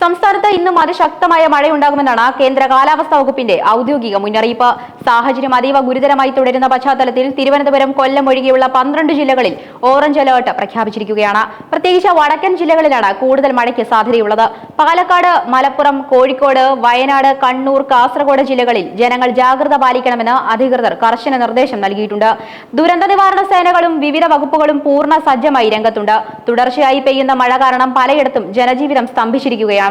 സംസ്ഥാനത്ത് ഇന്നും അതിശക്തമായ മഴയുണ്ടാകുമെന്നാണ് കേന്ദ്ര കാലാവസ്ഥാ വകുപ്പിന്റെ ഔദ്യോഗിക മുന്നറിയിപ്പ്. സാഹചര്യം അതീവ ഗുരുതരമായി തുടരുന്ന പശ്ചാത്തലത്തിൽ തിരുവനന്തപുരം, കൊല്ലം ഒഴികെയുള്ള 12 ജില്ലകളിൽ ഓറഞ്ച് അലർട്ട് പ്രഖ്യാപിച്ചിരിക്കുകയാണ്. പ്രത്യേകിച്ച് വടക്കൻ ജില്ലകളിലാണ് കൂടുതൽ മഴയ്ക്ക് സാധ്യതയുള്ളത്. പാലക്കാട്, മലപ്പുറം, കോഴിക്കോട്, വയനാട്, കണ്ണൂർ, കാസർഗോഡ് ജില്ലകളിൽ ജനങ്ങൾ ജാഗ്രത പാലിക്കണമെന്ന് അധികൃതർ കർശന നിർദ്ദേശം നൽകിയിട്ടുണ്ട്. ദുരന്ത നിവാരണ സേനകളും വിവിധ വകുപ്പുകളും പൂർണ്ണ സജ്ജമായി രംഗത്തുണ്ട്. തുടർച്ചയായി പെയ്യുന്ന മഴ കാരണം പലയിടത്തും ജനജീവിതം സ്തംഭിച്ചിരിക്കുകയാണ്.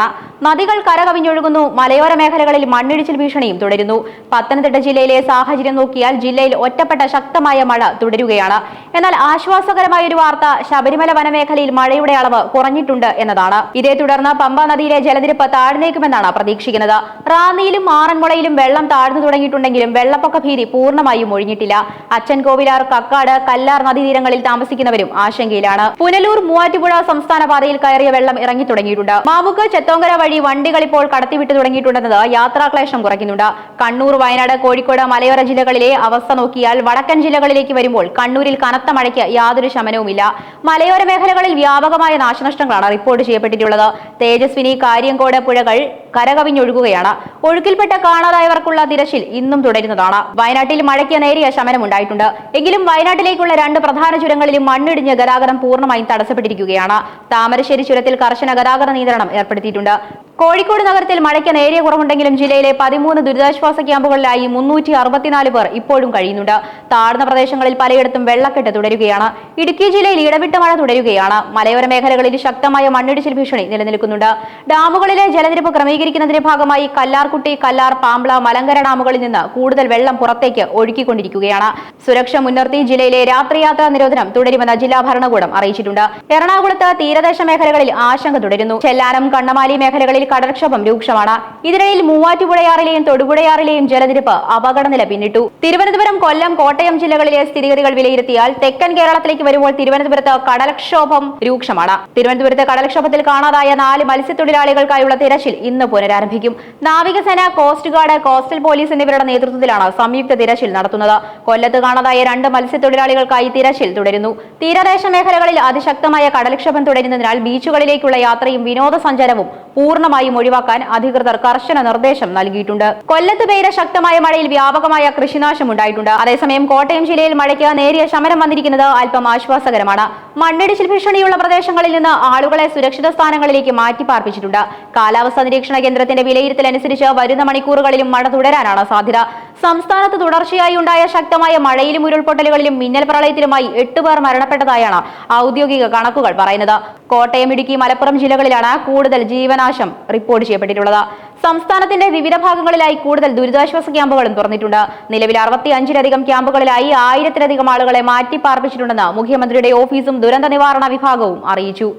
നദികൾ കരകവിഞ്ഞൊഴുകുന്നു. മലയോര മേഖലകളിൽ മണ്ണിടിച്ചിൽ ഭീഷണിയും തുടരുന്നു. പത്തനംതിട്ട ജില്ലയിലെ സാഹചര്യം നോക്കിയാൽ ജില്ലയിൽ ഒറ്റപ്പെട്ട ശക്തമായ മഴ തുടരുകയാണ്. എന്നാൽ ആശ്വാസകരമായ ഒരു വാർത്ത, ശബരിമല വനമേഖലയിൽ മഴയുടെ അളവ് കുറഞ്ഞിട്ടുണ്ട് എന്നതാണ്. ഇതേ തുടർന്ന് പമ്പ നദിയിലെ ജലനിരപ്പ് താഴ്ന്നേക്കുമെന്നാണ് പ്രതീക്ഷിക്കുന്നത്. റാന്നിയിലും ആറന്മുളയിലും വെള്ളം താഴ്ന്നു തുടങ്ങിയിട്ടുണ്ടെങ്കിലും വെള്ളപ്പൊക്ക ഭീതി പൂർണ്ണമായും ഒഴിഞ്ഞിട്ടില്ല. അച്ചൻകോവിലാർ, കക്കാട്, കല്ലാർ നദീതീരങ്ങളിൽ താമസിക്കുന്നവരും ആശങ്കയിലാണ്. പുനലൂർ, മൂവാറ്റുപുഴ സംസ്ഥാന പാതയിൽ കയറിയ വെള്ളം ഇറങ്ങി തുടങ്ങിയിട്ടുണ്ട്. മാമുക്ക്, ചെത്തോങ്കര വഴി വണ്ടികൾ ഇപ്പോൾ കടത്തിവിട്ടു തുടങ്ങിയിട്ടുണ്ടെന്നത് യാത്രാക്ലേശം കുറയ്ക്കുന്നുണ്ട്. കണ്ണൂർ, വയനാട്, കോഴിക്കോട്, മലയോര ജില്ലകളിലെ അവസ്ഥ നോക്കിയാൽ വടക്കൻ ജില്ലകളിലേക്ക് വരുമ്പോൾ കണ്ണൂരിൽ കനത്ത മഴയ്ക്ക് യാതൊരു ശമനവുമില്ല. മലയോര മേഖലകളിൽ വ്യാപകമായ നാശനഷ്ടങ്ങളാണ് റിപ്പോർട്ട് ചെയ്യപ്പെട്ടിട്ടുള്ളത്. തേജസ്വിനി, കാര്യങ്കോട് പുഴകൾ കരകവിഞ്ഞൊഴുകുകയാണ്. ഒഴുക്കിൽപ്പെട്ട് കാണാതായവർക്കുള്ള തിരച്ചിൽ ഇന്നും തുടരുന്നതാണ്. വയനാട്ടിൽ മഴയ്ക്ക് നേരിയ ശമനമുണ്ടായിട്ടുണ്ട്. എങ്കിലും വയനാട്ടിലേക്കുള്ള 2 പ്രധാന ചുരങ്ങളിലും മണ്ണിടിഞ്ഞ് ഗതാഗതം പൂർണ്ണമായും തടസ്സപ്പെട്ടിരിക്കുകയാണ്. താമരശ്ശേരി ചുരത്തിൽ കർശന ഗതാഗത നിയന്ത്രണം ഏർപ്പെടുത്തിയിട്ടുണ്ട്. കോഴിക്കോട് നഗരത്തിൽ മഴയ്ക്ക് നേരിയ കുറവുണ്ടെങ്കിലും ജില്ലയിലെ 13 ദുരിതാശ്വാസ ക്യാമ്പുകളിലായി 364 പേർ ഇപ്പോഴും കഴിയുന്നുണ്ട്. താഴ്ന്ന പ്രദേശങ്ങളിൽ പലയിടത്തും വെള്ളക്കെട്ട് തുടരുകയാണ്. ഇടുക്കി ജില്ലയിൽ ഇടവിട്ട മഴ തുടരുകയാണ്. മലയോര മേഖലകളിൽ ശക്തമായ മണ്ണിടിച്ചിൽ ഭീഷണി നിലനിൽക്കുന്നുണ്ട്. ഡാമുകളിലെ ജലനിരപ്പ് ക്രമീകരിക്കുന്നതിന്റെ ഭാഗമായി കല്ലാർകുട്ടി, കല്ലാർ, പാംബ്ല, മലങ്കര ഡാമുകളിൽ നിന്ന് കൂടുതൽ വെള്ളം പുറത്തേക്ക് ഒഴുക്കിക്കൊണ്ടിരിക്കുകയാണ്. സുരക്ഷ മുൻനിർത്തി ജില്ലയിലെ രാത്രിയാത്രാ നിരോധനം തുടരുമെന്ന് ജില്ലാ ഭരണകൂടം അറിയിച്ചിട്ടുണ്ട്. എറണാകുളത്ത് തീരദേശ മേഖലകളിൽ ആശങ്ക തുടരുന്നു. ചെല്ലാനം, കണ്ണമാലി മേഖലകളിൽ കടൽക്ഷോഭം രൂക്ഷമാണ്. ഇതിനിടയിൽ മൂവാറ്റുപുഴയാറിലെയും തൊടുപുഴയാറിലെയും ജലനിരപ്പ് അപകടനില പിന്നിട്ടു. തിരുവനന്തപുരം, കൊല്ലം, കോട്ടയം ജില്ലകളിലെ സ്ഥിതിഗതികൾ വിലയിരുത്തിയാൽ തെക്കൻ കേരളത്തിലേക്ക് വരുമ്പോൾ തിരുവനന്തപുരത്ത് കടൽക്ഷോഭം രൂക്ഷമാണ്. തിരുവനന്തപുരത്ത് കടൽക്ഷോഭത്തിൽ കാണാതായ 4 മത്സ്യത്തൊഴിലാളികൾക്കായുള്ള തിരച്ചിൽ ഇന്ന് പുനരാരംഭിക്കും. നാവികസേന, കോസ്റ്റ് ഗാർഡ്, കോസ്റ്റൽ പോലീസ് എന്നിവരുടെ നേതൃത്വത്തിലാണ് സംയുക്ത തിരച്ചിൽ നടത്തുന്നത്. കൊല്ലത്ത് കാണാതായ 2 മത്സ്യത്തൊഴിലാളികൾക്കായി തിരച്ചിൽ തുടരുന്നു. തീരദേശ മേഖലകളിൽ അതിശക്തമായ കടൽക്ഷോഭം തുടരുന്നതിനാൽ ബീച്ചുകളിലേക്കുള്ള യാത്രയും വിനോദസഞ്ചാരവും പൂർണ്ണമായും ഒഴിവാക്കാൻ അധികൃതർ കർശന നിർദ്ദേശം നൽകിയിട്ടുണ്ട്. കൊല്ലത്ത് പെയ്ത ശക്തമായ മഴയിൽ വ്യാപകമായ കൃഷിനാശം ഉണ്ടായിട്ടുണ്ട്. അതേസമയം കോട്ടയം ജില്ലയിൽ മഴയ്ക്ക് നേരിയ ശമനം വന്നിരിക്കുന്നത് അല്പം ആശ്വാസകരമാണ്. മണ്ണിടിച്ചിൽ ഭീഷണിയുള്ള പ്രദേശങ്ങളിൽ നിന്ന് ആളുകളെ സുരക്ഷിത സ്ഥാനങ്ങളിലേക്ക് മാറ്റിപ്പാർപ്പിച്ചിട്ടുണ്ട്. കാലാവസ്ഥാ നിരീക്ഷണ കേന്ദ്രത്തിന്റെ വിലയിരുത്തലനുസരിച്ച് വരുന്ന മണിക്കൂറുകളിലും മഴ തുടരാനാണ് സാധ്യത. സംസ്ഥാനത്ത് തുടർച്ചയായി ഉണ്ടായ ശക്തമായ മഴയിലും ഉരുൾപൊട്ടലുകളിലും മിന്നൽ പ്രളയത്തിലുമായി 8 പേർ മരണപ്പെട്ടതായാണ് ഔദ്യോഗിക കണക്കുകൾ പറയുന്നത്. കോട്ടയം, ഇടുക്കി, മലപ്പുറം ജില്ലകളിലാണ് കൂടുതൽ ജീവനാശം റിപ്പോർട്ട് ചെയ്യപ്പെട്ടിട്ടുള്ളത്. സംസ്ഥാനത്തിന്റെ വിവിധ ഭാഗങ്ങളിലായി കൂടുതൽ ദുരിതാശ്വാസ ക്യാമ്പുകളും തുറന്നിട്ടുണ്ട്. നിലവിൽ 65-ലധികം ക്യാമ്പുകളിലായി 1000-ലധികം ആളുകളെ മാറ്റിപ്പാർപ്പിച്ചിട്ടുണ്ടെന്ന് മുഖ്യമന്ത്രിയുടെ ഓഫീസും ദുരന്ത നിവാരണ വിഭാഗവും അറിയിച്ചു.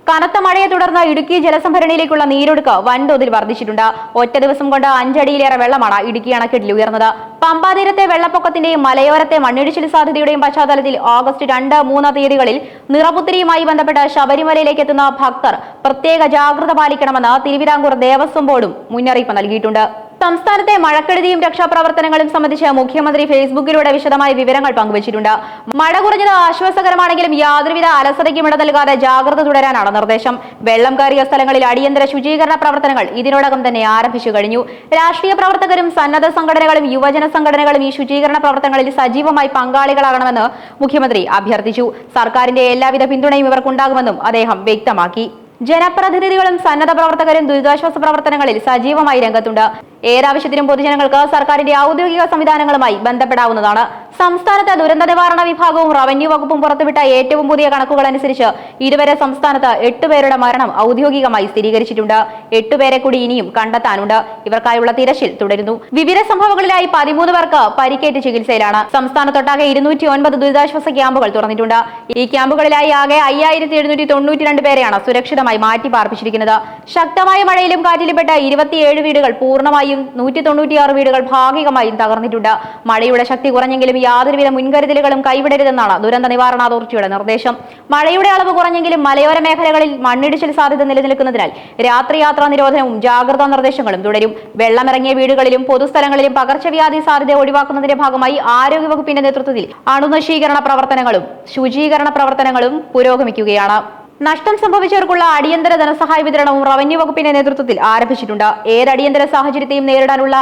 കനത്ത മഴയെ തുടർന്ന് ഇടുക്കി ജലസംഭരണിയിലേക്കുള്ള നീരൊഴുക്ക് വൻതോതിൽ വർദ്ധിച്ചിട്ടുണ്ട്. ഒറ്റ ദിവസം കൊണ്ട് 5 അടിയിലേറെ വെള്ളമാണ് ഇടുക്കി അണക്കെട്ടിൽ ഉയർന്നത്. പമ്പാ തീരത്തെ വെള്ളപ്പൊക്കത്തിന്റെയും മലയോരത്തെ മണ്ണിടിച്ചിൽ സാധ്യതയുടെയും പശ്ചാത്തലത്തിൽ ഓഗസ്റ്റ് 2, 3 തീയതികളിൽ നിറപുത്തരിയുമായി ബന്ധപ്പെട്ട് ശബരിമലയിലേക്ക് എത്തുന്ന ഭക്തർ പ്രത്യേക ജാഗ്രത പാലിക്കണമെന്ന് തിരുവിതാംകൂർ ദേവസ്വം ബോർഡും മുന്നറിയിപ്പ് നൽകിയിട്ടുണ്ട്. സംസ്ഥാനത്തെ മഴക്കെടുതിയും രക്ഷാപ്രവർത്തനങ്ങളും സംബന്ധിച്ച് മുഖ്യമന്ത്രി ഫേസ്ബുക്കിലൂടെ വിശദമായ വിവരങ്ങൾ പങ്കുവച്ചിട്ടുണ്ട്. മഴ കുറഞ്ഞത് ആശ്വാസകരമാണെങ്കിലും യാതൊരുവിധ അലസതയ്ക്കും ഇട നൽകാതെ ജാഗ്രത തുടരാനാണ് നിർദ്ദേശം. വെള്ളം കയറിയ സ്ഥലങ്ങളിൽ അടിയന്തര ശുചീകരണ പ്രവർത്തനങ്ങൾ ഇതിനോടകം തന്നെ ആരംഭിച്ചു കഴിഞ്ഞു. രാഷ്ട്രീയ പ്രവർത്തകരും സന്നദ്ധ സംഘടനകളും യുവജന സംഘടനകളും ഈ ശുചീകരണ പ്രവർത്തനങ്ങളിൽ സജീവമായി പങ്കാളികളാകണമെന്ന് മുഖ്യമന്ത്രി അഭ്യർത്ഥിച്ചു. സർക്കാരിന്റെ എല്ലാവിധ പിന്തുണയും ഇവർക്കുണ്ടാകുമെന്നും അദ്ദേഹം വ്യക്തമാക്കി. ജനപ്രതിനിധികളും സന്നദ്ധ പ്രവർത്തകരും ദുരിതാശ്വാസ പ്രവർത്തനങ്ങളിൽ സജീവമായി രംഗത്തുണ്ട്. ഏതാവശ്യത്തിനും പൊതുജനങ്ങൾക്ക് സർക്കാരിന്റെ ഔദ്യോഗിക സംവിധാനങ്ങളുമായി ബന്ധപ്പെടാവുന്നതാണ്. സംസ്ഥാനത്ത് ദുരന്ത നിവാരണ വിഭാഗവും റവന്യൂ വകുപ്പും പുറത്തുവിട്ട ഏറ്റവും പുതിയ കണക്കുകൾ അനുസരിച്ച് ഇതുവരെ സംസ്ഥാനത്ത് 8 പേരുടെ മരണം ഔദ്യോഗികമായി സ്ഥിരീകരിച്ചിട്ടുണ്ട്. 8 പേരെ കൂടി ഇനിയും കണ്ടെത്താനുണ്ട്. ഇവർക്കായുള്ള തിരച്ചിൽ തുടരുന്നു. വിവിധ സംഭവങ്ങളിലായി 13 പേർക്ക് പരിക്കേറ്റ് ചികിത്സയിലാണ്. സംസ്ഥാനത്തൊട്ടാകെ 209 ദുരിതാശ്വാസ ക്യാമ്പുകൾ തുറന്നിട്ടുണ്ട്. ഈ ക്യാമ്പുകളിലായി ആകെ 5792 പേരെയാണ് സുരക്ഷിതമായി മാറ്റിപ്പാർപ്പിച്ചിരിക്കുന്നത്. ശക്തമായ മഴയിലും കാറ്റിലും പെട്ട 27 വീടുകൾ പൂർണ്ണമായും 196 വീടുകൾ ഭാഗികമായും തകർന്നിട്ടുണ്ട്. മഴയുടെ ശക്തി കുറഞ്ഞെങ്കിലും യാതൊരുവിധ മുൻകരുതലുകളും കൈവിടരുതെന്നാണ് ദുരന്ത നിവാരണ അതോറിറ്റിയുടെ നിർദ്ദേശം. മഴയുടെ അളവ് കുറഞ്ഞെങ്കിലും മലയോര മേഖലകളിൽ മണ്ണിടിച്ചിൽ സാധ്യത നിലനിൽക്കുന്നതിനാൽ രാത്രിയാത്രാ നിരോധനവും ജാഗ്രതാ നിർദ്ദേശങ്ങളും തുടരും. വെള്ളമിറങ്ങിയ വീടുകളിലും പൊതുസ്ഥലങ്ങളിലും പകർച്ചവ്യാധി സാധ്യത ഒഴിവാക്കുന്നതിന്റെ ഭാഗമായി ആരോഗ്യവകുപ്പിന്റെ നേതൃത്വത്തിൽ അണുനശീകരണ പ്രവർത്തനങ്ങളും ശുചീകരണ പ്രവർത്തനങ്ങളും പുരോഗമിക്കുകയാണ്. നഷ്ടം സംഭവിച്ചവർക്കുള്ള അടിയന്തര ധനസഹായ വിതരണവും റവന്യൂ വകുപ്പിന്റെ നേതൃത്വത്തിൽ ആരംഭിച്ചിട്ടുണ്ട്. ഏത് അടിയന്തര സാഹചര്യത്തെയും നേരിടാനുള്ള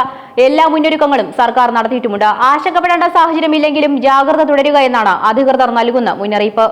എല്ലാ മുന്നൊരുക്കങ്ങളും സർക്കാർ നടത്തിയിട്ടുമുണ്ട്. ആശങ്കപ്പെടേണ്ട സാഹചര്യമില്ലെങ്കിലും ജാഗ്രത തുടരുക എന്നാണ് അധികൃതർ നൽകുന്ന മുന്നറിയിപ്പ്.